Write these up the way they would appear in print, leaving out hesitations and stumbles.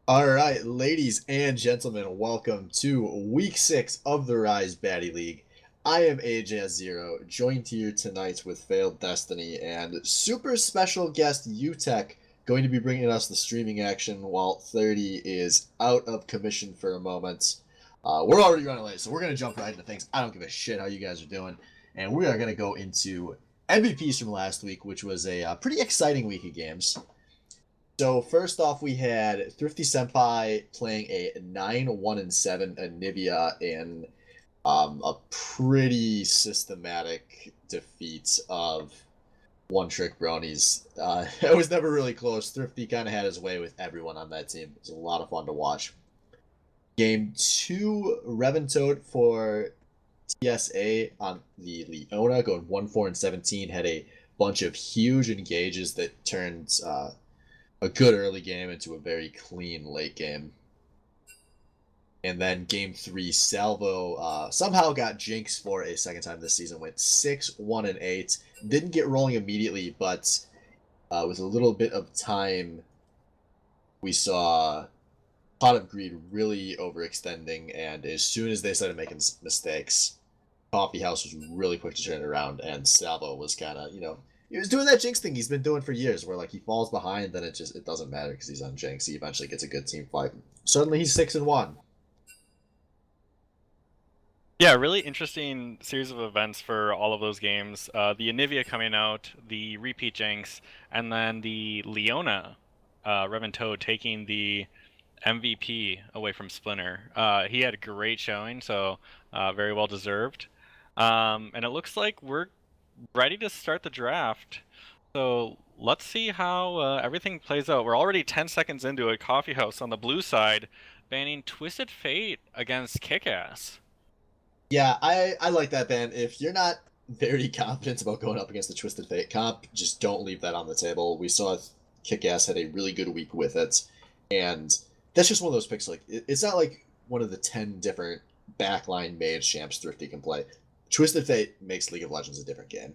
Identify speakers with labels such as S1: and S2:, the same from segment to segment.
S1: All right, ladies and gentlemen, welcome to week 6 of the Rise Baddie League. I am AJ Zero, joined here tonight with Failed Destiny and super special guest UTech, going to be bringing us the streaming action while 30 is out of commission for a moment. We're already running late, so we're going to jump right into things. I don't give a shit how you guys are doing. And we are going to go into MVPs from last week, which was a pretty exciting week of games. So first off, we had Thrifty Senpai playing a 9-1-7 Anivia in a pretty systematic defeat of One Trick Bronies. It was never really close. Thrifty kind of had his way with everyone on that team. It was a lot of fun to watch. Game 2, Reventoad for TSA on the Leona, going 1-4-17, had a bunch of huge engages that turned a good early game into a very clean late game. And then game 3, Salvo somehow got jinxed for a second time this season, went 6-1-8. Didn't get rolling immediately, but with a little bit of time, we saw Pot of Greed really overextending, and as soon as they started making mistakes, Coffee House was really quick to turn it around, and Salvo was kind of, he was doing that Jinx thing he's been doing for years, where like he falls behind, then it doesn't matter because he's on Jinx. He eventually gets a good team fight. Suddenly he's 6-1.
S2: Yeah, really interesting series of events for all of those games. The Anivia coming out, the repeat Jinx, and then the Leona, Revan Toad taking the MVP away from Splinter. He had a great showing, so very well deserved. And it looks like we're ready to start the draft. So let's see how everything plays out. We're already 10 seconds into it. Coffee House on the blue side banning Twisted Fate against KIKAS.
S1: Yeah, I like that ban. If you're not very confident about going up against the Twisted Fate comp, just don't leave that on the table. We saw Kick-Ass had a really good week with it, and that's just one of those picks. Like it's not like one of the 10 different backline mage champs Thrifty can play. Twisted Fate makes League of Legends a different game.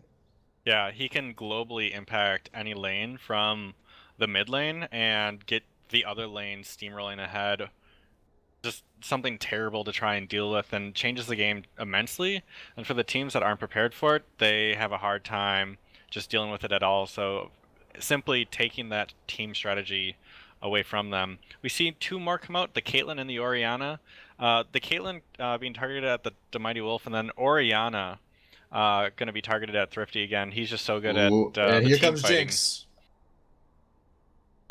S2: Yeah, he can globally impact any lane from the mid lane and get the other lane steamrolling ahead. Just something terrible to try and deal with, and changes the game immensely. And for the teams that aren't prepared for it, they have a hard time just dealing with it at all. So simply taking that team strategy away from them. We see two more come out, the Caitlyn and the Orianna. The Caitlyn being targeted at the Mighty Wolf, and then Orianna going to be targeted at Thrifty again. He's just so good at
S1: Ooh, and
S2: the
S1: here
S2: team
S1: comes
S2: fighting.
S1: Jinx.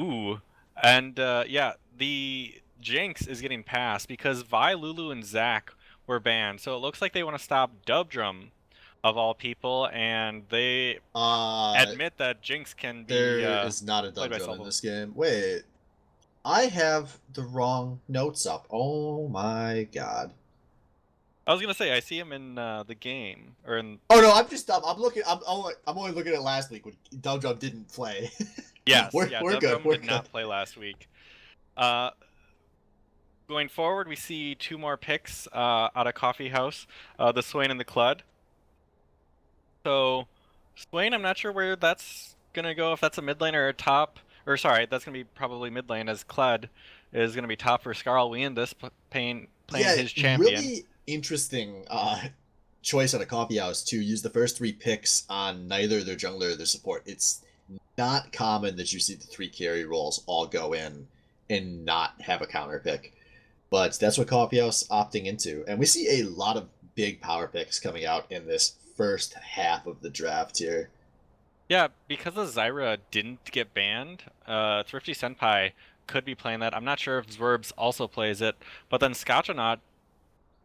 S2: Ooh, and yeah, the Jinx is getting passed because Vi, Lulu, and Zac were banned. So it looks like they want to stop Dubdrum, of all people, and they
S1: Uh,
S2: admit that Jinx can be
S1: there is not a
S2: played
S1: dub
S2: by
S1: drum in
S2: Salvo.
S1: this game. Wait, I have the wrong notes up. Oh my god.
S2: I was gonna say I see him in the game or in
S1: Oh no, I'm just dumb. I'm looking. I'm only looking at last week when Dub Drum didn't play.
S2: yes,
S1: we're
S2: yeah,
S1: we're good.
S2: Dubdrum
S1: We're
S2: did
S1: good.
S2: not play last week. Uh, Going forward, we see two more picks out of Coffee House, the Swain and the Clud. So, Swain, I'm not sure where that's gonna go. If that's a mid lane or a top, or sorry, that's gonna be probably mid lane. As Kled is gonna be top for Skarl Weandis playing
S1: Yeah,
S2: his champion.
S1: really interesting choice at a coffee house to use the first 3 picks on neither their jungler or their support. It's not common that you see the 3 carry roles all go in and not have a counter pick. But that's what Coffee House opting into. And we see a lot of big power picks coming out in this first half of the draft here.
S2: Yeah, because the Zyra didn't get banned, Thrifty Senpai could be playing that. I'm not sure if Zwerbs also plays it, but then Scotchonaut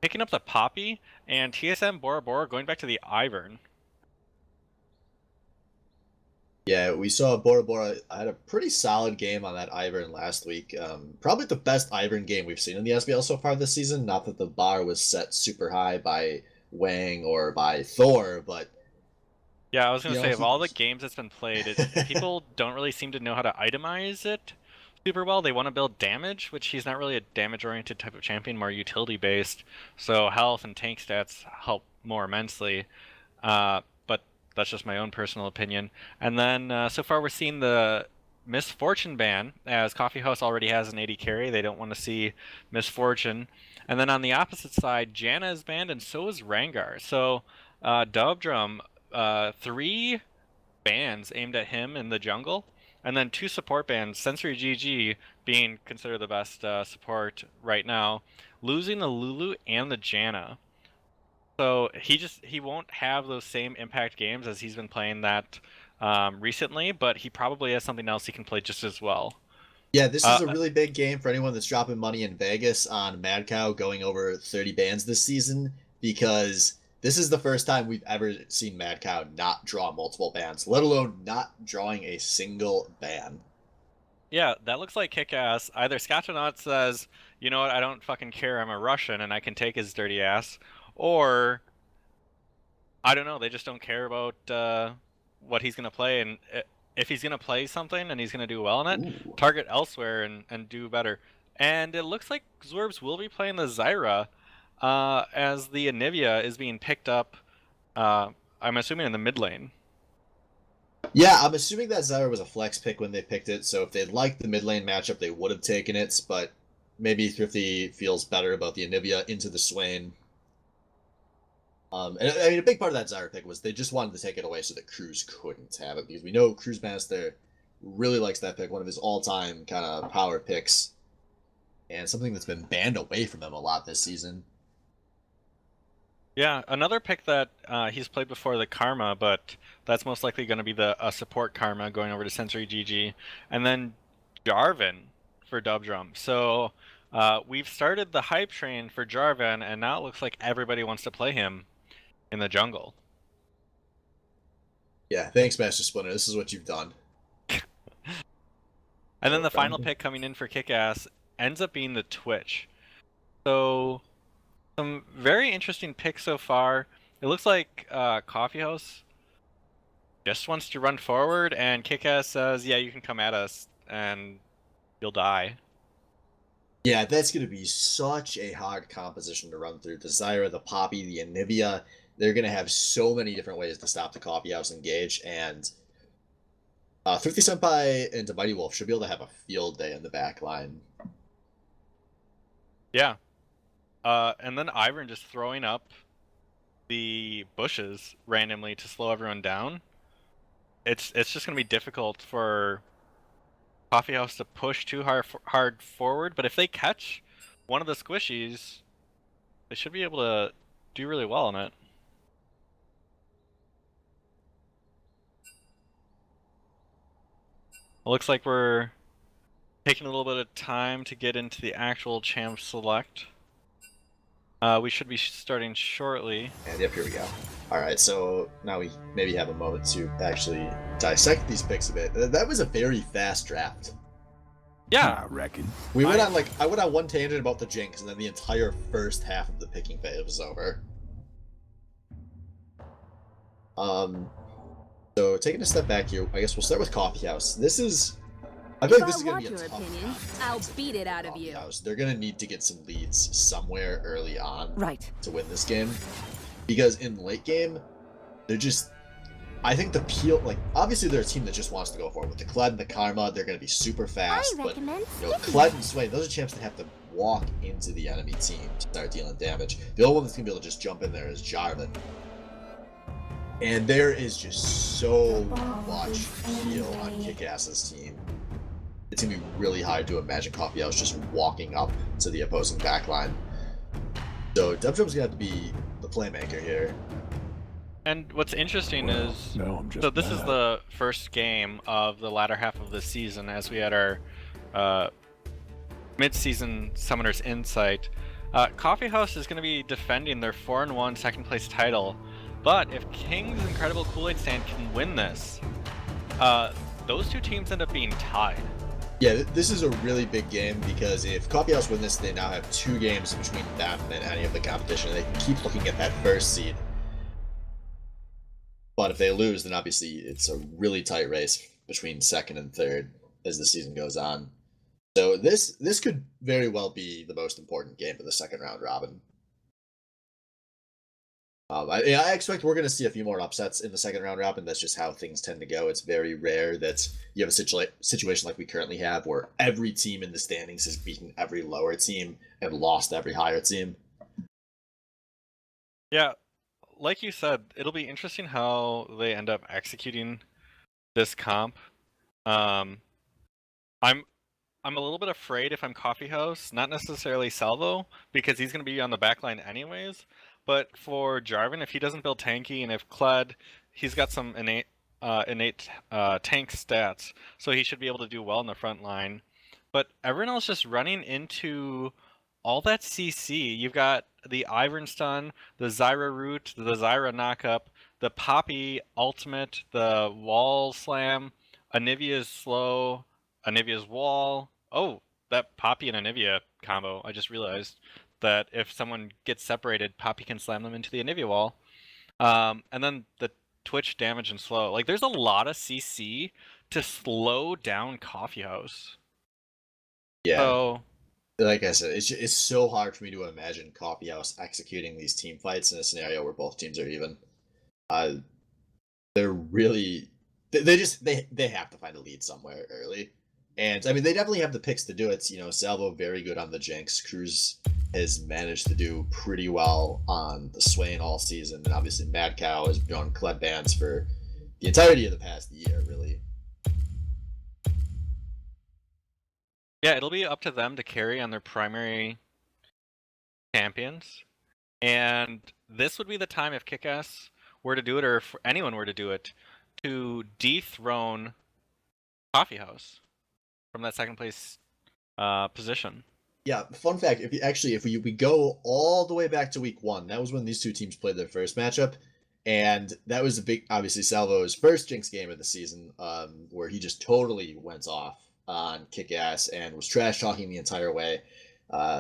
S2: picking up the Poppy and TSM Bora Bora going back to the Ivern.
S1: Yeah, we saw Bora Bora had a pretty solid game on that Ivern last week. Probably the best Ivern game we've seen in the SBL so far this season. Not that the bar was set super high by Wang or by Thor, but
S2: Yeah, I was gonna say of
S1: he.
S2: all the games that's been played, people don't really seem to know how to itemize it super well. They want to build damage, which he's not really a damage-oriented type of champion, more utility-based. So health and tank stats help more immensely. But that's just my own personal opinion. And then so far we're seeing the Misfortune ban, as Coffee House already has an 80 carry. They don't want to see Misfortune. And then on the opposite side, Janna is banned, and so is Rangar. So, Dubdrum, 3 bans aimed at him in the jungle, and then 2 support bans, Sensory GG being considered the best support right now, losing the Lulu and the Janna. So he won't have those same impact games as he's been playing that recently, but he probably has something else he can play just as well.
S1: Yeah, this is
S2: Uh,
S1: a really big game for anyone that's dropping money in Vegas on Mad Cow going over 30 bans this season, because this is the first time we've ever seen Mad Cow not draw multiple bans, let alone not drawing a single ban.
S2: yeah, that looks like kick-ass. Either Scotchanaut says, you know what, I don't fucking care, I'm a Russian and I can take his dirty ass, or I don't know, they just don't care about what he's gonna play, and if he's gonna play something and he's gonna do well in it,
S1: Ooh.
S2: target elsewhere and do better. And it looks like Zorbs will be playing the Zyra, as the Anivia is being picked up. I'm assuming in the mid lane.
S1: Yeah, I'm assuming that Zyra was a flex pick when they picked it, so if they liked the mid lane matchup, they would have taken it, but maybe Thrifty feels better about the Anivia into the Swain. And I mean, a big part of that Zyra pick was they just wanted to take it away so that Cruz couldn't have it, because we know Cruz Master really likes that pick, one of his all-time kind of power picks, and something that's been banned away from him a lot this season.
S2: Yeah, another pick that he's played before, the Karma, but that's most likely going to be the support Karma going over to Sensory GG, and then Jarvan for Dubdrum. So we've started the hype train for Jarvan, and now it looks like everybody wants to play him in the jungle.
S1: Yeah, thanks, Master Splinter. This is what you've done.
S2: And then the final pick coming in for Kick-Ass ends up being the Twitch. So some very interesting picks so far. It looks like Coffee House just wants to run forward, and Kick-Ass says, yeah, you can come at us, and you'll die.
S1: Yeah, that's going to be such a hard composition to run through. The Zyra, the Poppy, the Anivia, they're going to have so many different ways to stop the Coffee House engage, and Thrifty Senpai and Mighty Wolf should be able to have a field day in the back line.
S2: Yeah. And then Ivern just throwing up the bushes randomly to slow everyone down. It's just going to be difficult for Coffee House to push too hard forward, but if they catch one of the squishies, they should be able to do really well on it. It looks like we're taking a little bit of time to get into the actual champ select. We should be starting shortly.
S1: And yep, here we go. Alright, so now we maybe have a moment to actually dissect these picks a bit. That was a very fast draft.
S2: Yeah,
S3: I reckon.
S1: We went on I went on one tangent about the Jinx, and then the entire first half of the picking phase was over. So taking a step back here, I guess we'll start with Coffee House. I feel like this is going to be a tough
S4: opinion,
S1: round
S4: I'll
S1: for
S4: beat it out of
S1: Coffee
S4: you.
S1: House. They're going to need to get some leads somewhere early on
S4: Right.
S1: to win this game, because in late game, they're just. I think the peel, obviously they're a team that just wants to go forward with the Kled and the Karma. They're going to be super fast, but Kled and Swain, those are champs that have to walk into the enemy team to start dealing damage. The only one that's going to be able to just jump in there is Jarvan. And there is just so much peel on Kick-Ass's team. It's going to be really hard to imagine Coffee House just walking up to the opposing backline. So Dubdrum's going to have to be the playmaker here.
S2: and what's interesting is,
S3: No, I'm just
S2: so this is
S3: mad.
S2: the first game of the latter half of the season, as we had our mid-season Summoner's Insight. Coffee House is going to be defending their 4-1 second place title, but if King's Incredible Kool-Aid Stand can win this, those two teams end up being tied.
S1: Yeah, this is a really big game, because if Coffee House win this, they now have 2 games between them and any of the competition, and they can keep looking at that first seed. But if they lose, then obviously it's a really tight race between second and third as the season goes on. So this could very well be the most important game of the second round robin. I expect we're going to see a few more upsets in the second round robin. That's just how things tend to go. It's very rare that you have a situation like we currently have where every team in the standings has beaten every lower team and lost every higher team.
S2: Yeah, like you said, it'll be interesting how they end up executing this comp. Um, I'm I'm a little bit afraid if I'm Coffee House, not necessarily Salvo, because he's going to be on the back line anyways. But for Jarvan, if he doesn't build tanky, and if Kled, he's got some innate tank stats, so he should be able to do well in the front line. But everyone else just running into all that CC. You've got the Ivern stun, the Zyra root, the Zyra knockup, the Poppy ultimate, the wall slam, Anivia's slow, Anivia's wall. Oh, that Poppy and Anivia combo. I just realized that if someone gets separated, Poppy can slam them into the Anivia wall. And then the Twitch damage and slow. Like, there's a lot of CC to slow down Coffee House.
S1: Yeah.
S2: So,
S1: Like I said, it's so hard for me to imagine Coffee House executing these team fights in a scenario where both teams are even. Uh, they're really they have to find a lead somewhere early, and I mean they definitely have the picks to do it. You know, Salvo very good on the Jinx. Cruz has managed to do pretty well on the Swain all season, and obviously Mad Cow has been on Kled bans for the entirety of the past year, really.
S2: yeah, it'll be up to them to carry on their primary champions. And this would be the time if KIKAS were to do it, or if anyone were to do it, to dethrone Coffee House from that second place position.
S1: Yeah, fun fact: if we go all the way back to week one, that was when these two teams played their first matchup, and that was a big, obviously Salvo's first Jinx game of the season, where he just totally went off on kick ass and was trash talking the entire way.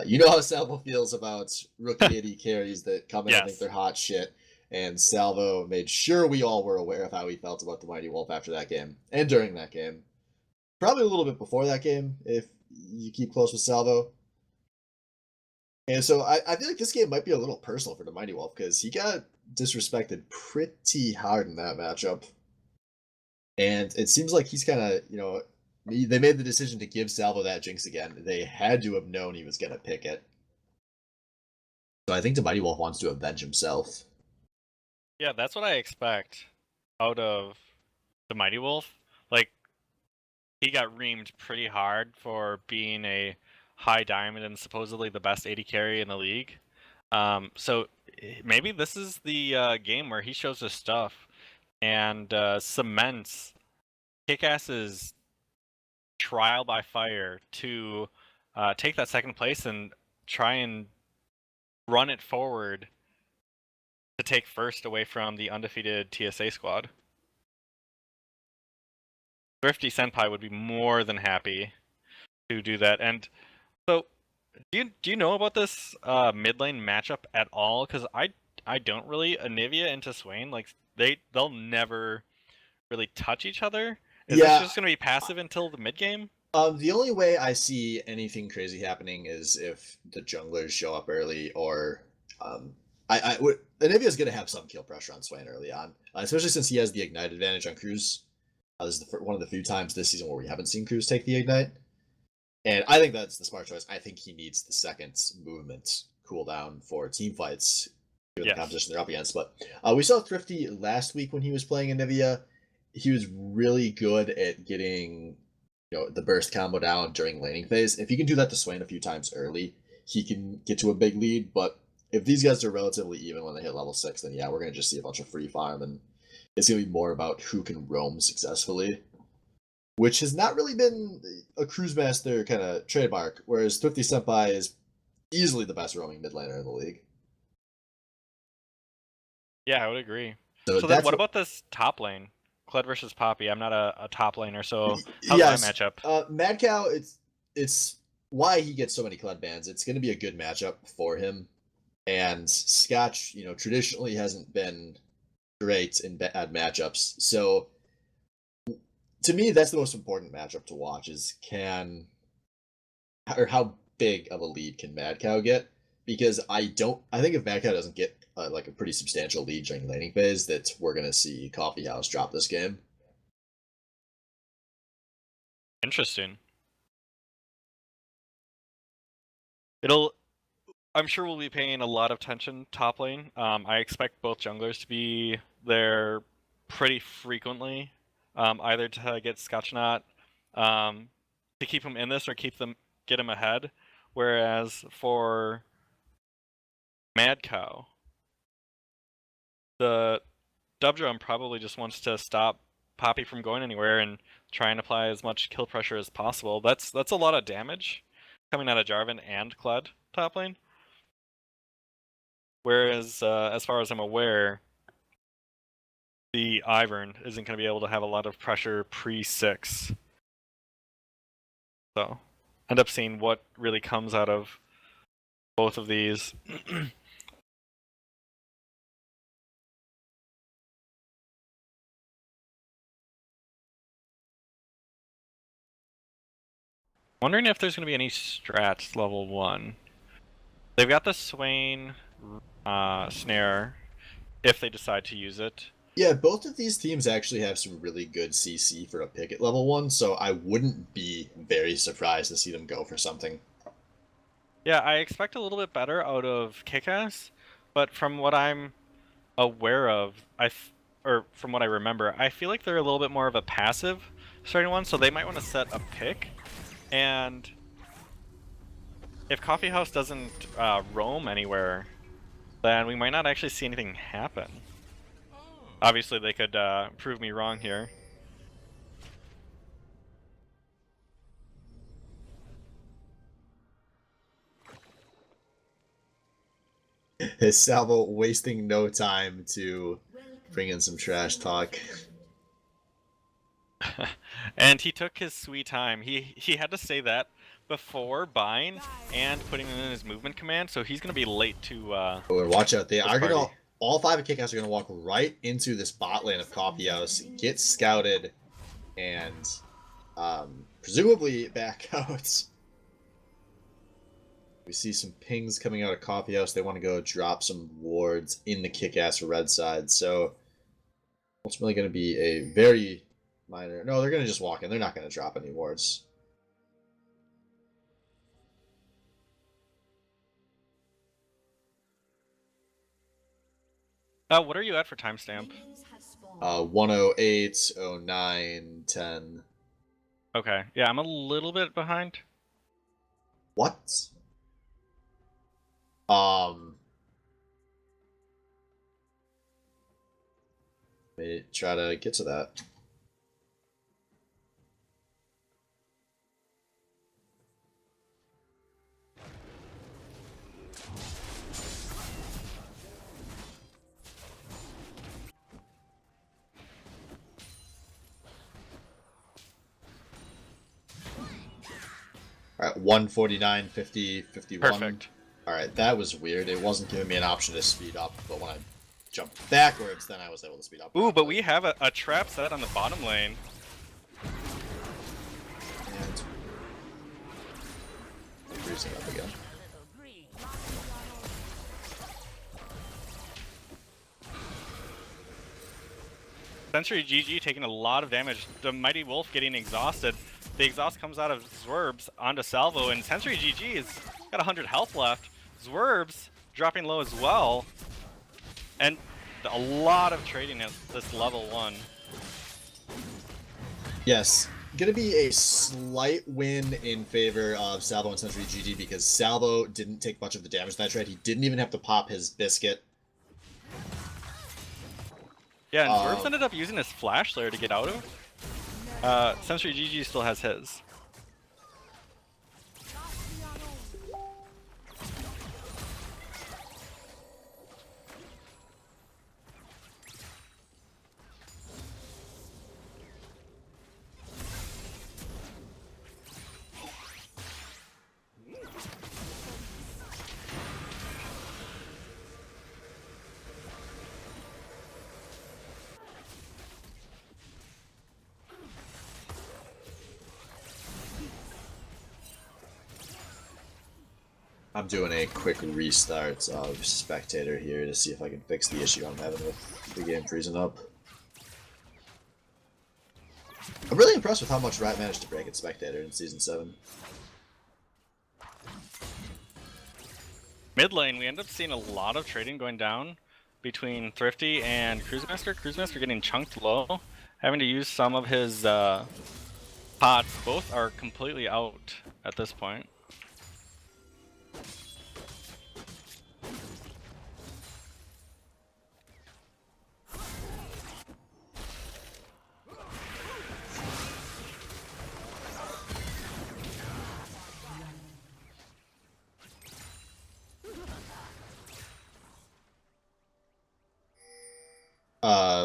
S1: You know how Salvo feels about rookie AD carries that come in and think
S2: Yes.
S1: they're hot shit, and Salvo made sure we all were aware of how he felt about the Mighty Wolf after that game and during that game. Probably a little bit before that game, if you keep close with Salvo. And so I feel like this game might be a little personal for the Mighty Wolf because he got disrespected pretty hard in that matchup. And it seems like he's kind of, they made the decision to give Salvo that Jinx again. They had to have known he was going to pick it. So I think the Mighty Wolf wants to avenge himself.
S2: Yeah, that's what I expect out of the Mighty Wolf. Like, he got reamed pretty hard for being a high diamond and supposedly the best AD carry in the league. So maybe this is the game where he shows his stuff and cements KIKAS's trial by fire to take that second place and try and run it forward to take first away from the undefeated TSA squad. Thrifty Senpai would be more than happy to do that. And so, do you know about this mid lane matchup at all? Because I don't really. Anivia into Swain, like they'll never really touch each other. Is this
S1: Yeah,
S2: just gonna be passive until the mid game?
S1: the only way I see anything crazy happening is if the junglers show up early, or Anivia's going to have some kill pressure on Swain early on, especially since he has the ignite advantage on Cruz. This is one of the few times this season where we haven't seen Cruz take the ignite, and I think that's the smart choice. I think he needs the second movement cooldown for team fights, given the competition they're up against. But we saw Thrifty last week when he was playing Anivia. He was really good at getting the burst combo down during laning phase. If he can do that to Swain a few times early, he can get to a big lead. But if these guys are relatively even when they hit level 6, then yeah, we're going to just see a bunch of free farm, and it's going to be more about who can roam successfully, which has not really been a Cruise Master kind of trademark, whereas Thrifty Senpai is easily the best roaming mid laner in the league.
S2: Yeah, I would agree.
S1: So
S2: So then,
S1: that's
S2: what
S1: what.
S2: about this top lane? Kled versus Poppy. I'm not a top laner, so how's that
S1: Yes,
S2: matchup?
S1: Mad Cow. It's why he gets so many Kled bans. It's going to be a good matchup for him. And Scotch, traditionally hasn't been great in bad matchups. So to me, that's the most important matchup to watch: is how big of a lead can Mad Cow get? because I think if Mad Cow doesn't get like a pretty substantial lead during the laning phase, that we're gonna see Coffee House drop this game.
S2: Interesting. I'm sure we'll be paying a lot of attention top lane. I expect both junglers to be there pretty frequently, either to get Scotchnot, to keep him in this or get him ahead. Whereas for Mad Cow, the Dubdrum probably just wants to stop Poppy from going anywhere and try and apply as much kill pressure as possible. That's a lot of damage coming out of Jarvan and Kled top lane. Whereas, as far as I'm aware, the Ivern isn't going to be able to have a lot of pressure pre-6. So, end up seeing what really comes out of both of these. Wondering if there's going to be any strats level 1. They've got the Swain snare, if they decide to use it.
S1: Yeah, both of these teams actually have some really good CC for a pick at level 1, so I wouldn't be very surprised to see them go for something.
S2: Yeah, I expect a little bit better out of KIKAS, but from what I'm aware of, or from what I remember, I feel like they're a little bit more of a passive starting one, so they might want to set a pick. And if Coffee House doesn't roam anywhere, then we might not actually see anything happen. Obviously, they could prove me wrong here.
S1: Is Salvo wasting no time to bring in some trash talk?
S2: And he took his sweet time. He had to say that before buying and putting in his movement command, so he's gonna be late to.
S1: Or watch out! They are
S2: party.
S1: gonna all 5 of KIKAS are gonna walk right into this bot lane of Coffee House, get scouted, and presumably back out. We see some pings coming out of Coffee House. They want to go drop some wards in the KIKAS red side. So ultimately going to be a very minor. No, they're going to just walk in. They're not going to drop any wards.
S2: What are you at for timestamp?
S1: 108, 09, 10.
S2: Okay, yeah, I'm a little bit behind.
S1: What? Let me try to get to that. All right, 149, 50, 51.
S2: Perfect.
S1: All right, that was weird. It wasn't giving me an option to speed up, but when I jumped backwards, then I was able to speed up.
S2: Ooh, but we have a trap set on the bottom lane.
S1: And freezing up again.
S2: Sentry GG taking a lot of damage. The Mighty Wolf getting exhausted. The exhaust comes out of Zwerbs onto Salvo, and Sentry GG has got 100 health left. Zwerbs dropping low as well. And a lot of trading at this level 1.
S1: Yes, gonna be a slight win in favor of Salvo and Sentry GG because Salvo didn't take much of the damage that trade. He didn't even have to pop his biscuit.
S2: Yeah, and Zwerbs ended up using his Flash Lair to get out of. Sentry GG still has his.
S1: I'm doing a quick restart of Spectator here to see if I can fix the issue I'm having with the game freezing up. I'm really impressed with how much Rat managed to break at Spectator in Season 7.
S2: Mid lane, we end up seeing a lot of trading going down between Thrifty and Cruisemaster. Cruisemaster getting chunked low, having to use some of his pots. Both are completely out at this point.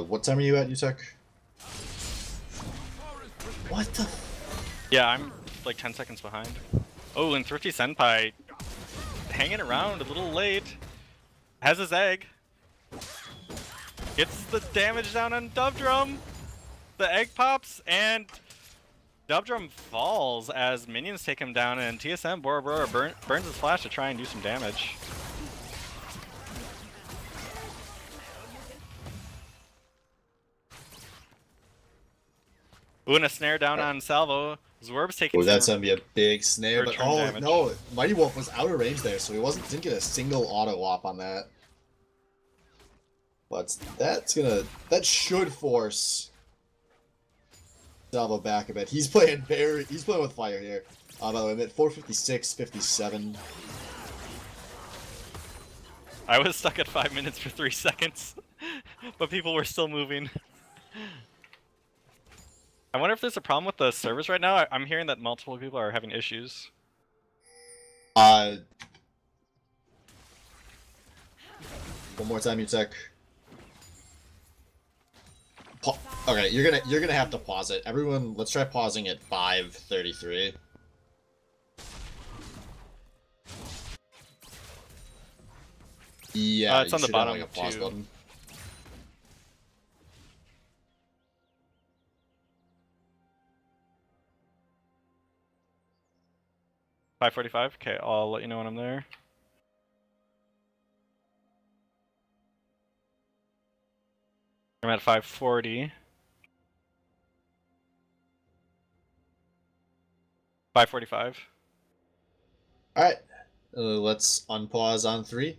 S1: What time are you at, Utek? What the?
S2: Yeah, I'm like 10 seconds behind. Oh, and Thrifty Senpai hanging around a little late. Has his egg. Gets the damage down on Dubdrum. The egg pops, and Dubdrum falls as minions take him down, and TSM Bora Bora burns his flash to try and do some damage. Ooh, and a snare down on Salvo. Zwerb's taking
S1: that's gonna be a big snare, but
S2: return damage.
S1: no, Mighty Wolf was out of range there, so he didn't get a single auto op on that. But that should force Salvo back a bit. He's playing with fire here. By the way, I'm at 456, 57.
S2: I was stuck at 5 minutes for 3 seconds, but people were still moving. I wonder if there's a problem with the servers right now. I'm hearing that multiple people are having issues.
S1: One more time, Utek. Okay, you're gonna have to pause it. Everyone, let's try pausing at 5:33. Yeah,
S2: it's on the bottom
S1: like a pause
S2: too.
S1: button.
S2: $5:45. Okay, I'll let you know when I'm there. I'm at 5:40. 5:45.
S1: All right, let's unpause on 3.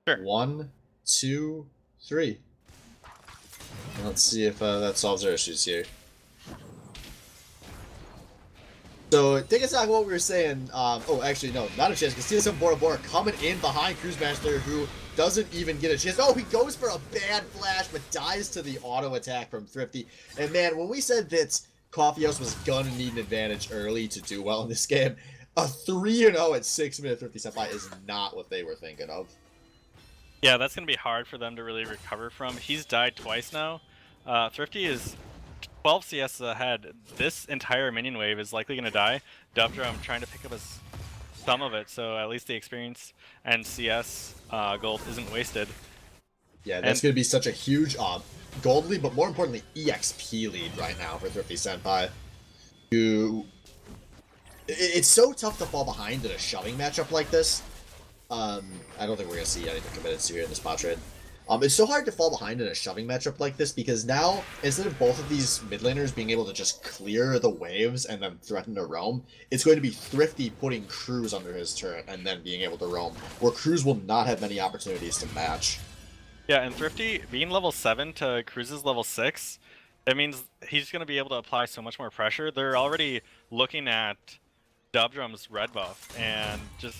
S2: Sure.
S1: 1, 2, 3. And let's see if that solves our issues here. So, take us back what we were saying. Oh, actually, no, not a chance, because TSM Bora Bora coming in behind Cruisemaster, who doesn't even get a chance. Oh, he goes for a bad flash, but dies to the auto attack from Thrifty. And man, when we said that Coffee House was gonna need an advantage early to do well in this game, a 3-0 at 6 minute 50 Senpai is not what they were thinking of.
S2: Yeah, that's going to be hard for them to really recover from. He's died twice now. Thrifty is 12 CS ahead. This entire minion wave is likely going to die. Dubdrum trying to pick up some of it, so at least the experience and CS gold isn't wasted.
S1: Yeah, that's going to be such a huge gold lead, but more importantly, EXP lead right now for Thrifty Senpai. It's so tough to fall behind in a shoving matchup like this. I don't think we're going to see anything committed to here in this bot trade. It's so hard to fall behind in a shoving matchup like this because now, instead of both of these mid laners being able to just clear the waves and then threaten to roam, it's going to be Thrifty putting Cruz under his turret and then being able to roam, where Cruz will not have many opportunities to match.
S2: Yeah, and Thrifty being level 7 to Cruz's level 6, that means he's going to be able to apply so much more pressure. They're already looking at Dubdrum's red buff and just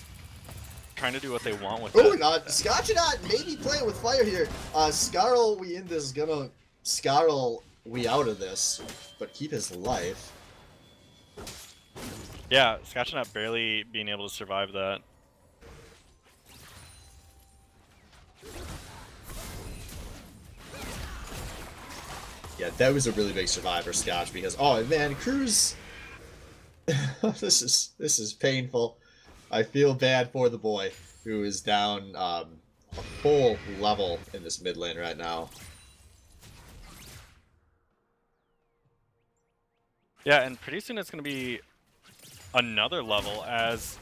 S2: trying to do what they want with it.
S1: Oh, Scotchanaut maybe playing with fire here. Scarl, we in this gonna Scarl, we out of this, but keep his life.
S2: Yeah, Scotchanaut barely being able to survive that.
S1: Yeah, that was a really big survivor, Scotch, because oh man, Cruz. this is painful. I feel bad for the boy who is down a full level in this mid lane right now.
S2: Yeah, and pretty soon it's going to be another level as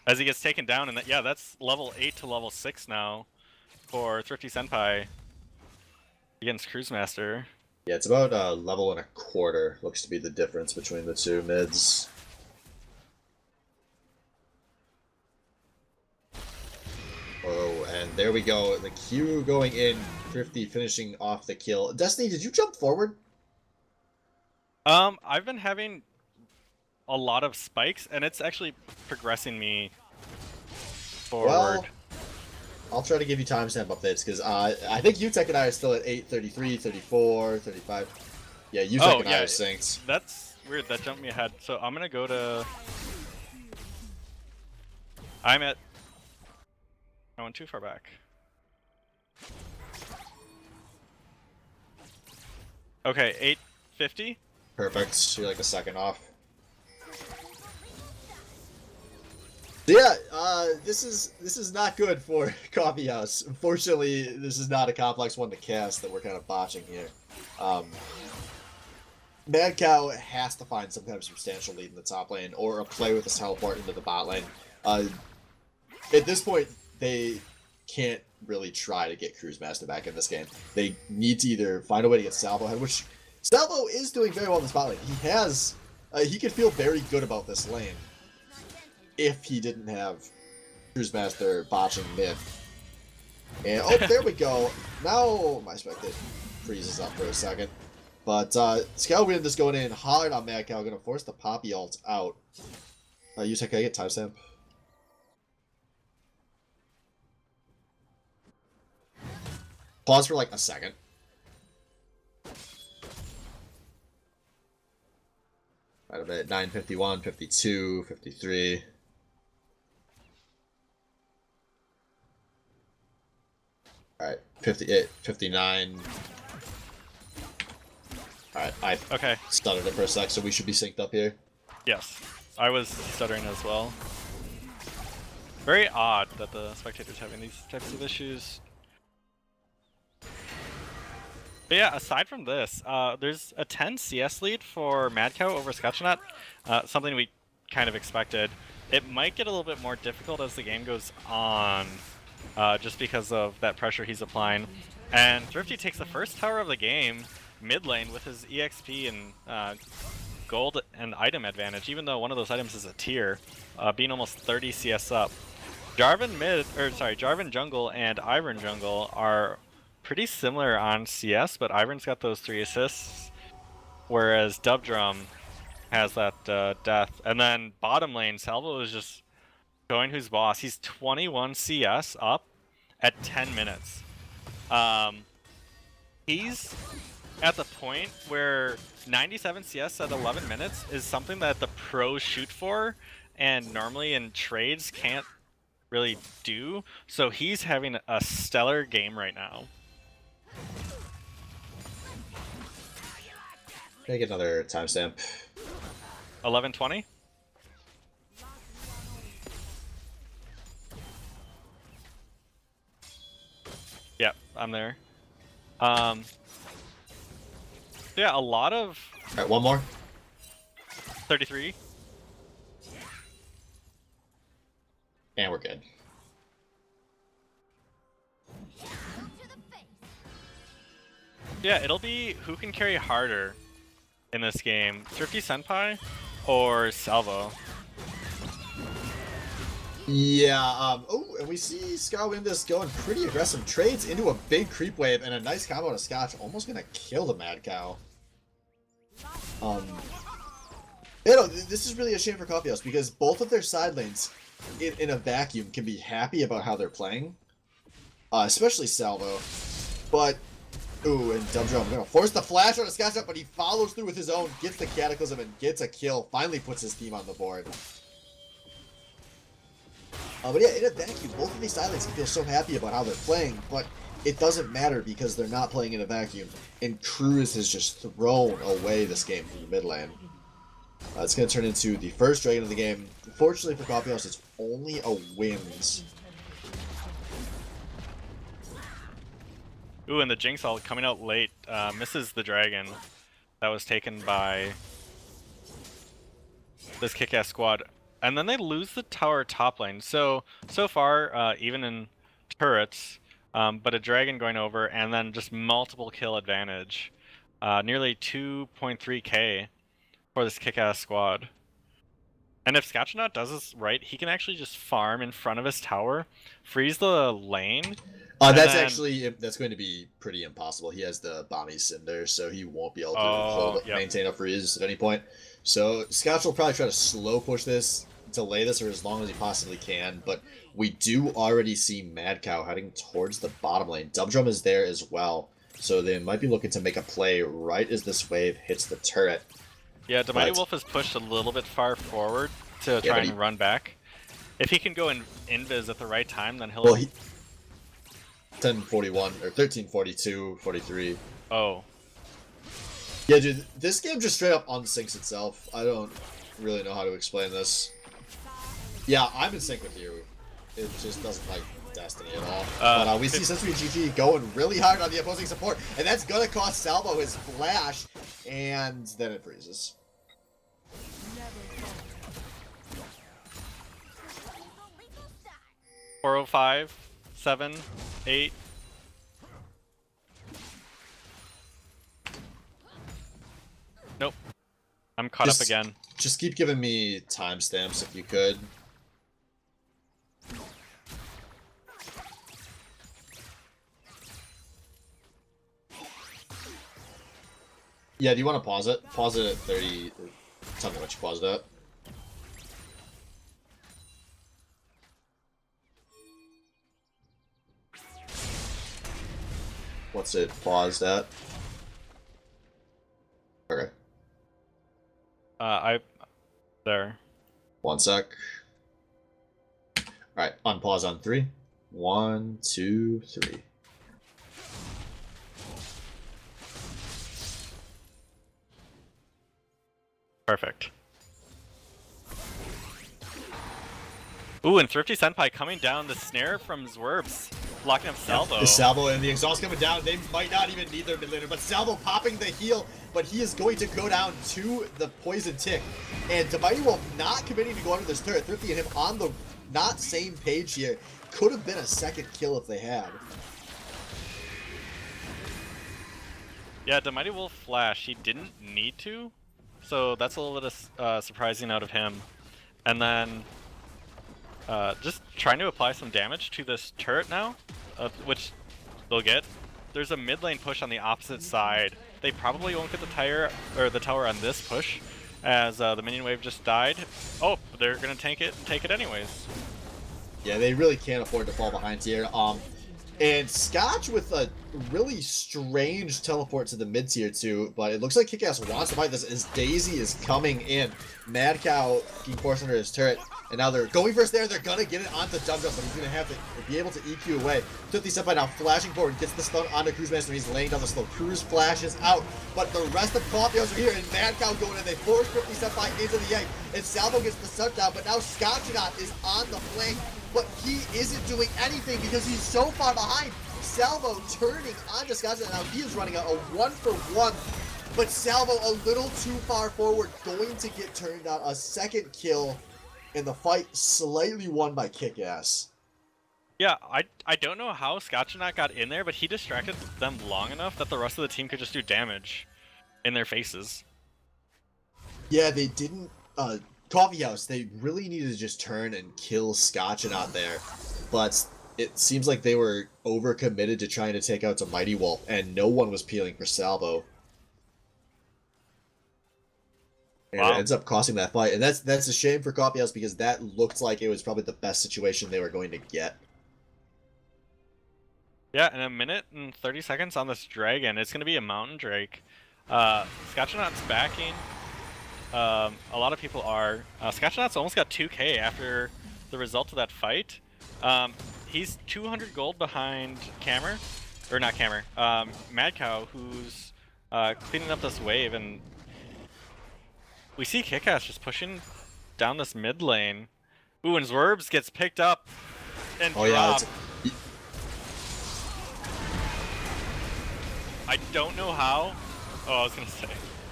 S2: as he gets taken down, and yeah, that's level 8 to level 6 now for Thrifty Senpai against Cruise Master.
S1: Yeah, it's about a level and a quarter, looks to be the difference between the two mids. Oh, and there we go. The Q going in, Thrifty finishing off the kill. Destiny, did you jump forward?
S2: I've been having a lot of spikes, and it's actually progressing me forward.
S1: Well, I'll try to give you timestamp updates, because I think UTech and I are still at 8:33, 34, 35. Yeah, UTech and I are synced.
S2: That's weird. That jumped me ahead. So I'm gonna go to... I went too far back. Okay, 850.
S1: Perfect. You're like a second off. Yeah, this is not good for Coffee House. Unfortunately, this is not a complex one to cast that we're kind of botching here. Mad Cow has to find some kind of substantial lead in the top lane, or a play with his teleport into the bot lane. At this point, they can't really try to get Cruise Master back in this game. They need to either find a way to get Salvo ahead, which Salvo is doing very well in this bot lane. He could feel very good about this lane if he didn't have Cruise Master botching mid. And oh, there we go. Now my spectate freezes up for a second. But Scalwind is going in hard on Mad Cow, gonna force the Poppy ult out. Yusek, can I get timestamp? Pause for like a second. Right a bit. 9:51, 52, 53. Alright, 58, 59. Alright, I stuttered it for a sec, so we should be synced up here.
S2: Yes, I was stuttering as well. Very odd that the spectator's having these types of issues. But yeah, aside from this, there's a 10 CS lead for Mad Cow over Scotchnet, something we kind of expected. It might get a little bit more difficult as the game goes on, just because of that pressure he's applying. And Thrifty takes the first tower of the game mid lane with his EXP and gold and item advantage, even though one of those items is a tier, being almost 30 CS up. Jarvan jungle and Ivern jungle are pretty similar on CS, but Ivern's got those 3 assists, whereas Dubdrum has that death. And then bottom lane, Salvo is just showing who's boss. He's 21 CS up at 10 minutes. He's at the point where 97 CS at 11 minutes is something that the pros shoot for, and normally in trades can't really do. So he's having a stellar game right now.
S1: Make another timestamp.
S2: 11:20. Yeah, I'm there. Yeah, a lot of...
S1: Alright, one more.
S2: 33.
S1: And we're good.
S2: Yeah, it'll be who can carry harder in this game, Thrifty Senpai or Salvo.
S1: Yeah, oh, and we see Skywindus going pretty aggressive. Trades into a big creep wave and a nice combo to Scotch. Almost gonna kill the Mad Cow. You know, this is really a shame for Coffee House because both of their side lanes in a vacuum can be happy about how they're playing. Especially Salvo. But, ooh, and Dubdrum gonna force the flash on a Scotch up, but he follows through with his own, gets the Cataclysm and gets a kill. Finally puts his team on the board. But yeah, in a vacuum, both of these side lanes can feel so happy about how they're playing, but it doesn't matter because they're not playing in a vacuum. And Cruz has just thrown away this game from the mid lane. It's going to turn into the first dragon of the game. Fortunately for Coffee House, it's only a wins.
S2: Ooh, and the Jinx ult coming out late misses the dragon that was taken by this kick-ass squad. and then they lose the tower top lane. So far, even in turrets, but a dragon going over, and then just multiple kill advantage. Nearly 2.3k for this kick-ass squad. And if Scatchernot does this right, he can actually just farm in front of his tower, freeze the lane, and
S1: That's
S2: then...
S1: actually that's going to be pretty impossible. He has the Bomby Cinder, so he won't be able to
S2: Oh, yep.
S1: maintain a freeze at any point. So Scotch will probably try to slow push this, delay this for as long as he possibly can. But we do already see Mad Cow heading towards the bottom lane. Dubdrum is there as well, so they might be looking to make a play right as this wave hits the turret.
S2: Yeah, the Mighty Wolf is pushed a little bit far forward to try and run back. If he can go in invis at the right time, then he'll...
S1: Well, 1041 or 1342, 43.
S2: Oh.
S1: Yeah, dude, this game just straight up unsyncs itself. I don't really know how to explain this. Yeah, I'm in sync with you. It just doesn't like Destiny at all. But we see Sensory GG going really hard on the opposing support, and that's gonna cost Salvo his flash, and then it freezes.
S2: .405, 7, 8. Nope. I'm caught up again.
S1: Just keep giving me timestamps if you could. Yeah, do you want to pause it? Pause it at 30. Tell me what you paused at. What's it paused at? Okay.
S2: There.
S1: 1 sec. Alright, unpause on 3. 1, 2, 3.
S2: Perfect. Ooh, and Thrifty Senpai coming down the snare from Zwerbs, blocking up Salvo.
S1: The Salvo and the exhaust coming down. They might not even need their mid laner, but Salvo popping the heal, but he is going to go down to the poison tick. And Mighty Wolf not committing to go under this turret. Thrifty and him on the not same page here. Could have been a second kill if they had.
S2: Yeah, the Mighty Wolf flash, he didn't need to, so that's a little bit of surprising out of him. And then just trying to apply some damage to this turret now, which they'll get. There's a mid lane push on the opposite side. They probably won't get the tower on this push, as the minion wave just died. Oh, they're gonna take it anyways.
S1: Yeah, they really can't afford to fall behind here. And Scotch with a really strange teleport to the mid tier too, but it looks like KIKAS wants to fight this as Daisy is coming in. Mad Cow being forced under his turret, and now they're going first there. They're gonna get it onto Dubdrum, but he's gonna have to be able to EQ away. 50 Senpai now flashing forward, gets the stun onto Cruise Master. He's laying down the slow. Cruise flashes out, but the rest of Coffeehouse are here, and Mad Cow going in. They force 50 Senpai into the egg, and Salvo gets the stun down, but now Scotchnaut is on the flank, but he isn't doing anything because he's so far behind. Salvo turning onto Scotchnaut. Now he is running a 1-for-1, but Salvo a little too far forward, going to get turned on. A second kill in the fight, slightly won by KIKAS.
S2: Yeah, I don't know how Scotchnaut got in there, but he distracted them long enough that the rest of the team could just do damage in their faces.
S1: Yeah, they didn't... Coffeehouse, they really needed to just turn and kill Scotchnaut there, but it seems like they were overcommitted to trying to take out a Mighty Wolf, and no one was peeling for Salvo. And it ends up costing that fight, and that's a shame for Coffeehouse because that looked like it was probably the best situation they were going to get.
S2: Yeah, in a minute and 30 seconds on this dragon, it's going to be a Mountain Drake. Scotchnaut's backing. A lot of people are. Scotchnaut's almost got 2k after the result of that fight. He's 200 gold behind Cammer, or not Cammer, Mad Cow, who's cleaning up this wave, and we see KIKAS just pushing down this mid lane. Ooh, and Zwerbs gets picked up and dropped.
S1: Yeah,
S2: I don't know how. Oh, I was gonna say.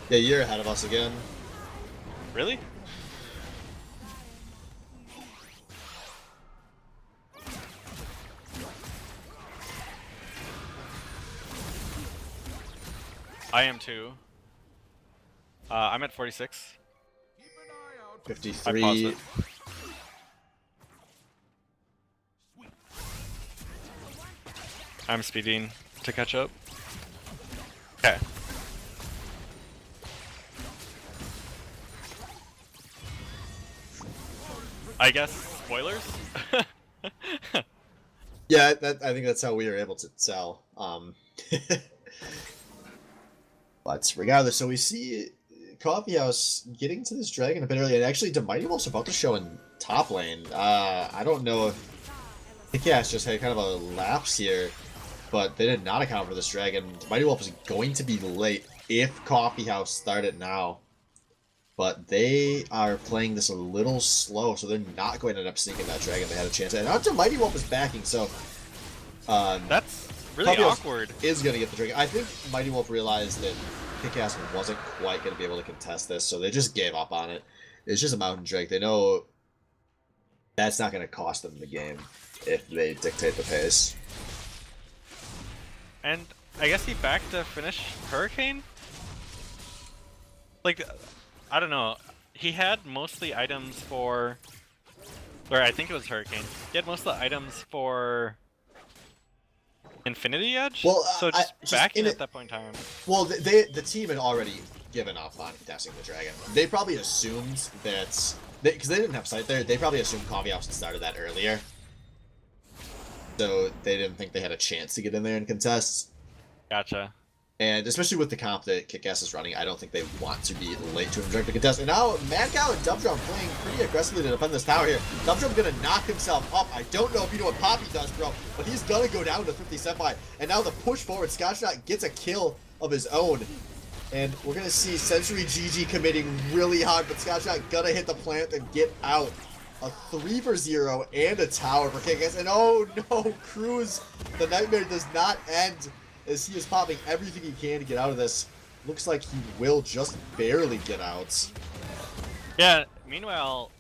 S1: Yeah, you're ahead of us again.
S2: Really? I am too. I'm at 46. I paused
S1: 53.
S2: it. I'm speeding to catch up. Okay. I guess spoilers?
S1: Yeah, I think that's how we were able to tell. But regardless, so we see Coffee House getting to this dragon a bit early, and actually, the Mighty Wolf's about to show in top lane. I don't know if KIKAS just had kind of a lapse here, but they did not account for this dragon. The Mighty Wolf is going to be late if Coffee House started now. But they are playing this a little slow, so they're not going to end up sneaking that dragon. They had a chance. And after Mighty Wolf is backing, so
S2: That's really awkward.
S1: Is going to get the dragon. I think Mighty Wolf realized that KIKAS wasn't quite going to be able to contest this, so they just gave up on it. It's just a Mountain Drake. They know that's not going to cost them the game if they dictate the pace.
S2: And I guess he backed to finish Hurricane? Like, I don't know. He had mostly items for... Or I think it was Hurricane. He had most of the items for... Infinity Edge?
S1: Well,
S2: so just backing at that point in time.
S1: Well, the team had already given up on contesting the dragon. They probably assumed that... Because they didn't have sight there, they probably assumed Coffee House had started that earlier. So they didn't think they had a chance to get in there and contest.
S2: Gotcha.
S1: And especially with the comp that KIKAS is running, I don't think they want to be late to direct the contest. And now Mad Cow and Dubdrum playing pretty aggressively to defend this tower here. Dubdrum gonna knock himself up. I don't know if you know what Poppy does, bro, but he's gonna go down to 50 Senpai. And now the push forward, Scotchshot gets a kill of his own. And we're gonna see Century GG committing really hard, but Scotchshot gonna hit the plant and get out. A 3 for 0 and a tower for KIKAS. And oh no, Cruz, the nightmare does not end, as he is popping everything he can to get out of this. Looks like he will just barely get out.
S2: Yeah, meanwhile,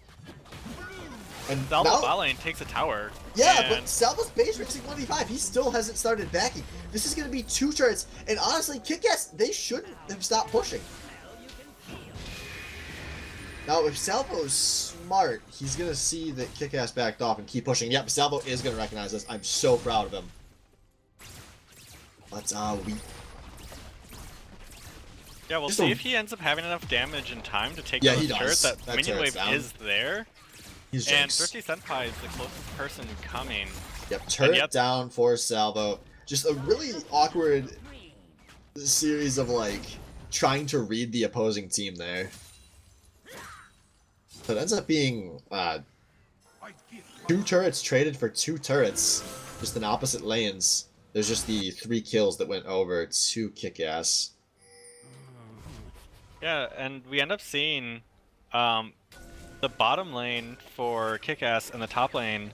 S1: And
S2: Salvo
S1: now,
S2: bot lane takes a tower.
S1: yeah,
S2: and...
S1: but Salvo's base fixing 1v5. He still hasn't started backing. This is going to be 2 turrets. And honestly, KIKAS, they shouldn't have stopped pushing. Now, if Salvo's smart, he's going to see that KIKAS backed off and keep pushing. Yep, Salvo is going to recognize this. I'm so proud of him. But,
S2: Yeah, we'll see if he ends up having enough damage in time to take
S1: Yeah,
S2: down
S1: he
S2: the
S1: does.
S2: turret. That minion
S1: turret's
S2: wave
S1: down.
S2: is there.
S1: He's
S2: And
S1: jinxed.
S2: Thrifty Senpai is the closest person coming.
S1: Yep, turret
S2: yep.
S1: down for Salvo. Just a really awkward series of, like, trying to read the opposing team there. So it ends up being 2 turrets traded for 2 turrets, just in opposite lanes. There's just the 3 kills that went over to KIKAS.
S2: Yeah, and we end up seeing the bottom lane for KIKAS and the top lane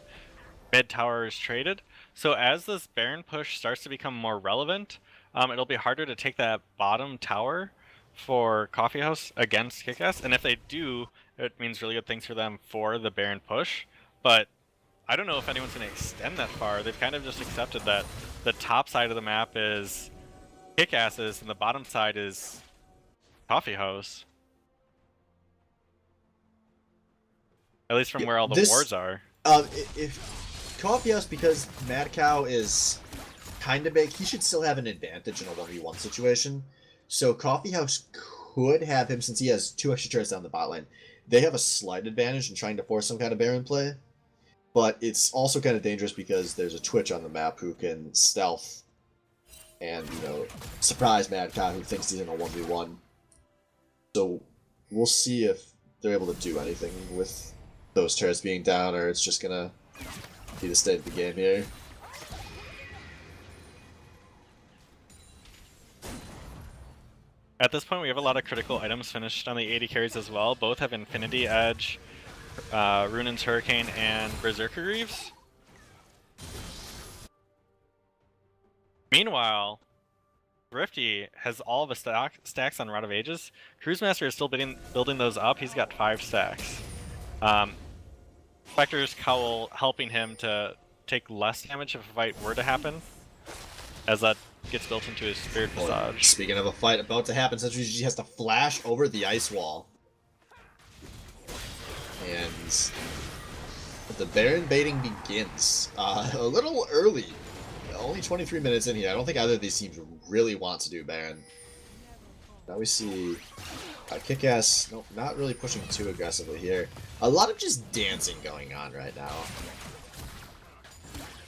S2: mid towers traded. So as this Baron push starts to become more relevant, it'll be harder to take that bottom tower for Coffee House against KIKAS. And if they do, it means really good things for them for the Baron push. But I don't know if anyone's going to extend that far. They've kind of just accepted that the top side of the map is KIKAS's and the bottom side is Coffee House. At least from where all the wards are.
S1: If Coffee House, because Mad Cow is kind of big, he should still have an advantage in a 1v1 situation. So Coffee House could have him, since he has 2 extra turrets down the bot lane. They have a slight advantage in trying to force some kind of Baron play. But it's also kind of dangerous because there's a Twitch on the map who can stealth and, you know, surprise Mad Cow who thinks he's in a 1v1. So we'll see if they're able to do anything with those turrets being down, or it's just gonna be the state of the game here.
S2: At this point, we have a lot of critical items finished on the AD carries as well. Both have Infinity Edge, Runin's Hurricane, and Berserker Greaves. Meanwhile, Thrifty has all of his stacks on Rod of Ages. Cruisemaster is still building those up. He's got 5 stacks. Spectre's Cowl helping him to take less damage if a fight were to happen, as that gets built into his Spirit
S1: Oh,
S2: Visage.
S1: speaking of a fight about to happen, Sentry GG has to flash over the ice wall. And the Baron baiting begins. A little early. Only 23 minutes in here. I don't think either of these teams really want to do Baron. Now we see KIKAS, nope, not really pushing too aggressively here. A lot of just dancing going on right now.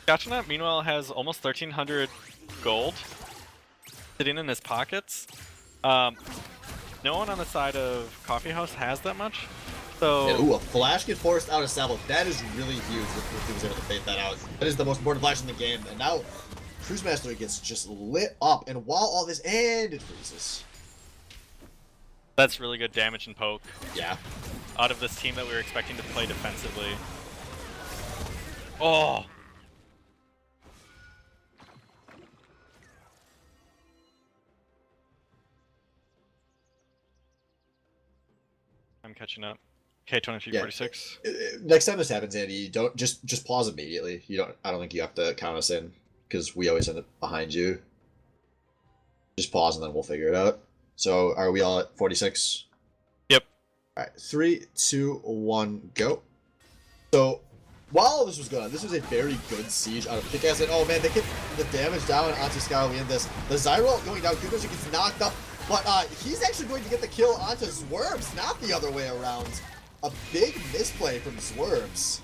S2: Gotchanut, meanwhile, has almost 1,300 gold sitting in his pockets. No one on the side of Coffee House has that much. So,
S1: And, ooh, a flash get forced out of Salvo. That is really huge if he was able to bait that out. That is the most important flash in the game. And now Cruise Master gets just lit up. And while all this, and it freezes.
S2: that's really good damage and poke.
S1: Yeah.
S2: Out of this team that we were expecting to play defensively. Oh! I'm catching up. K2346.
S1: Next time this happens, Andy, you don't just pause immediately. You don't. I don't think you have to count us in because we always end up behind you. Just pause and then we'll figure it out. So are we all at 46?
S2: Yep.
S1: All right, 3, 2, 1, go. So while all this was going on, this was a very good siege out of KIKAS. And oh man, they get the damage down onto Scowliandus. The Zyro going down. Kudoshi gets knocked up, but he's actually going to get the kill onto Zwerms, not the other way around. A big misplay from Zwerms.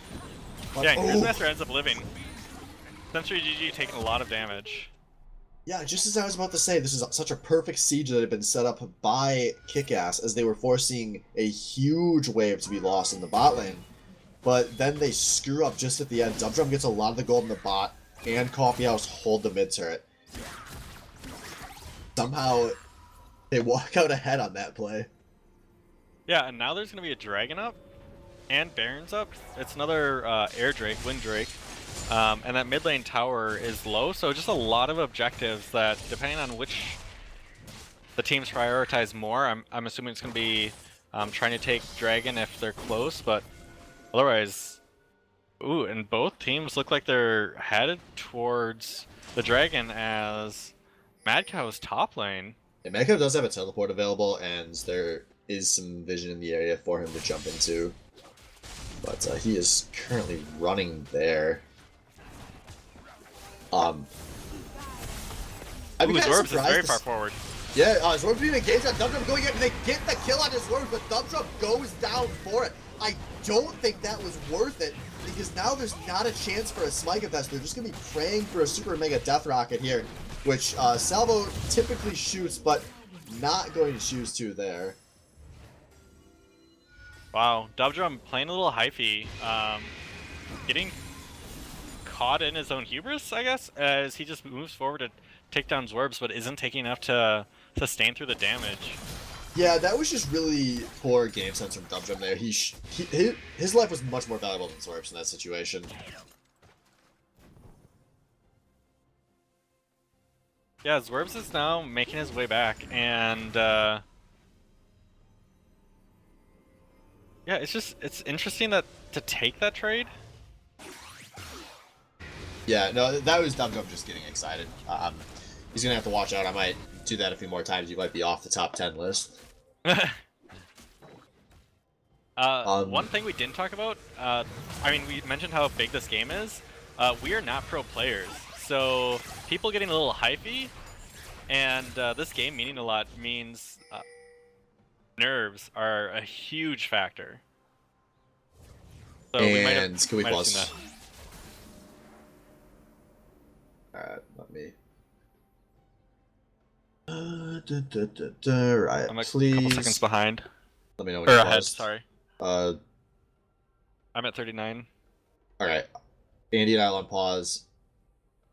S1: But,
S2: Yeah, and Master ends up living. Sentry GG taking a lot of damage.
S1: Yeah, just as I was about to say, this is such a perfect siege that had been set up by KIKAS as they were forcing a huge wave to be lost in the bot lane. But then they screw up just at the end. Dubdrum gets a lot of the gold in the bot, and Coffee House hold the mid turret. Somehow, they walk out ahead on that play.
S2: Yeah, and now there's going to be a Dragon up, and Baron's up. It's another Air Drake, Wind Drake. And that mid lane tower is low, so just a lot of objectives that, depending on which the teams prioritize more, I'm assuming it's going to be trying to take Dragon if they're close, but otherwise... Ooh, and both teams look like they're headed towards the Dragon as Mad Cow's top lane.
S1: And Mad Cow does have a teleport available, and there is some vision in the area for him to jump into. But he is currently running there. I mean,
S2: Zwerms is very far forward.
S1: Yeah, Zwerms being engaged on Dubdrum going in, and they get the kill on his Zwerms, but Dubdrum goes down for it. I don't think that was worth it, because now there's not a chance for a Smite Fest. They're just going to be praying for a Super Mega Death Rocket here, which Salvo typically shoots, but not going to choose to there.
S2: Wow, Dubdrum playing a little hyphy, getting caught in his own hubris, I guess, as he just moves forward to take down Zwerms, but isn't taking enough to sustain through the damage.
S1: Yeah, that was just really poor game sense from Dubdrum there. His life was much more valuable than Zwerms in that situation.
S2: Yeah, Zwerms is now making his way back, and yeah, it's interesting that to take that trade.
S1: Yeah, no, that was Dubdrum just getting excited. He's gonna have to watch out. I might do that a few more times. You might be off the top 10 list.
S2: One thing we didn't talk about, I mean, we mentioned how big this game is. We are not pro players, so people getting a little hyphy, and this game meaning a lot means nerves are a huge factor. So
S1: and
S2: we might have
S1: can we
S2: seen
S1: pause?
S2: that.
S1: Alright, let me. Right,
S2: I'm a
S1: please.
S2: couple seconds behind.
S1: Let me know when
S2: Or
S1: you're
S2: ahead,
S1: paused.
S2: sorry.
S1: I'm
S2: at 39.
S1: Alright. Andy and I will pause.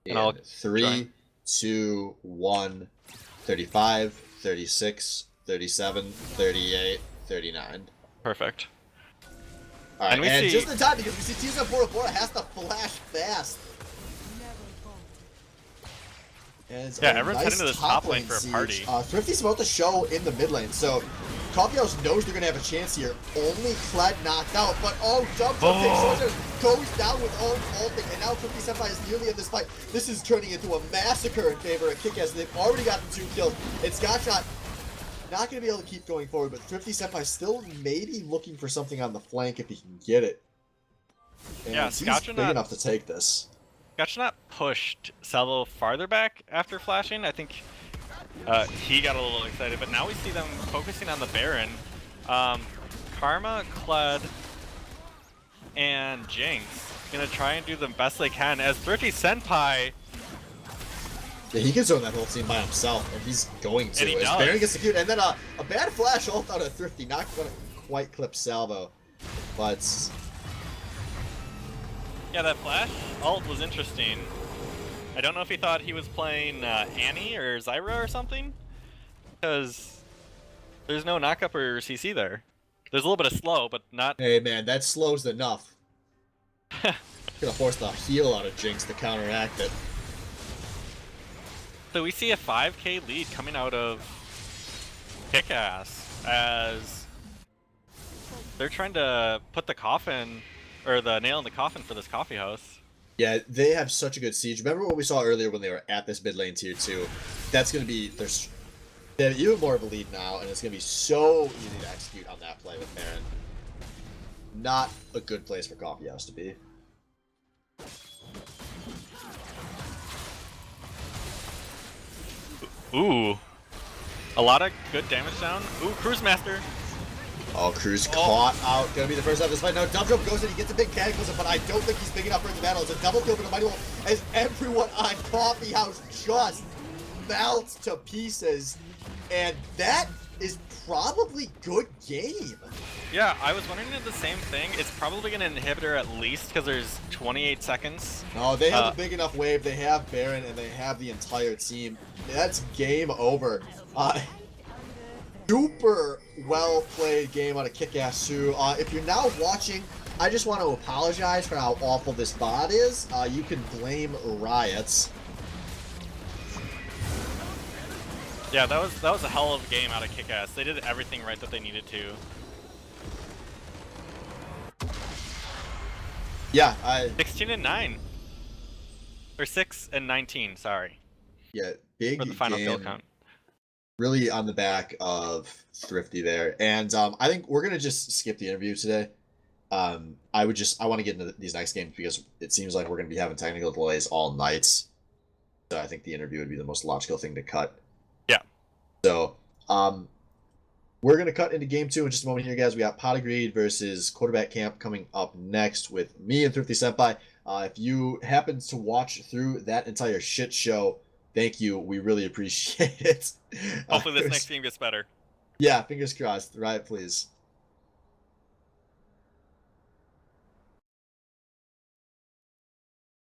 S2: And I'll
S1: 3,
S2: join.
S1: 2, 1, 35, 36, 37, 38, 39.
S2: Perfect.
S1: Alright,
S2: And we
S1: and
S2: see-
S1: just in time because we see Tisa Bora has to flash fast. And it's
S2: Yeah,
S1: a
S2: everyone's
S1: nice
S2: heading to this top lane for a
S1: siege.
S2: party.
S1: Thrifty's about to show in the mid lane, so Coffee House knows they're going to have a chance here. Only Kled knocked out, but jump takes so much, goes down with all ulting, and now 50 Senpai is nearly in this fight. This is turning into a massacre in favor of KIKAS. They've already gotten 2 kills. It's Gotshot not going to be able to keep going forward, but Thrifty Senpai still maybe looking for something on the flank if he can get it. And
S2: yeah,
S1: he's big enough to take this.
S2: Gotshot pushed Salvo farther back after flashing. I think he got a little excited, but now we see them focusing on the Baron. Karma, Kled, and Jinx gonna try and do the best they can as Thrifty Senpai.
S1: Yeah, he can zone that whole team by himself, and he's going to.
S2: And he
S1: as
S2: does.
S1: Baron gets secured, and then a bad flash ult out of Thrifty, not gonna quite clip Salvo, but
S2: Yeah, that flash ult was interesting. I don't know if he thought he was playing Annie or Zyra or something, because there's no knockup or CC there. There's a little bit of slow, but not.
S1: hey man, that slows enough. Gonna force the heal out of Jinx to counteract it.
S2: So we see a 5k lead coming out of KIKAS as they're trying to put the coffin, or the nail in the coffin for this coffee house.
S1: Yeah, they have such a good siege. Remember what we saw earlier when they were at this mid lane tier 2? That's gonna be they have even more of a lead now, and it's gonna be so easy to execute on that play with Baron. Not a good place for Coffee House to be.
S2: Ooh, a lot of good damage down. Ooh, Cruise Master.
S1: Oh, Cruz caught out. Gonna be the first out of this fight. Now, Dump Jump goes in. He gets a big cataclysm, but I don't think he's big enough for the battle. It's a double kill for the Mighty Wolf as everyone on Coffee House just melts to pieces. And that is probably good game.
S2: Yeah, I was wondering the same thing. It's probably going to inhibit her at least because there's 28 seconds.
S1: No, they have a big enough wave. They have Baron, and they have the entire team. That's game over. Super well-played game out of KIKAS too. If you're now watching, I just want to apologize for how awful this bot is. You can blame Riots.
S2: Yeah, that was a hell of a game out of KIKAS. They did everything right that they needed to.
S1: Yeah,
S2: 16 and 9. Or 6 and 19, sorry.
S1: Yeah, big
S2: for the final
S1: game.
S2: kill count.
S1: Really on the back of Thrifty there. And I think we're gonna just skip the interview today. I want to get into these next games because it seems like we're gonna be having technical delays all night. So I think the interview would be the most logical thing to cut.
S2: Yeah.
S1: So we're gonna cut into game 2 in just a moment here, guys. We got Pot of Greed versus Quarterback Camp coming up next with me and Thrifty Senpai. If you happen to watch through that entire shit show, thank you. We really appreciate it.
S2: Hopefully this next game gets better.
S1: Yeah, fingers crossed. Right, please.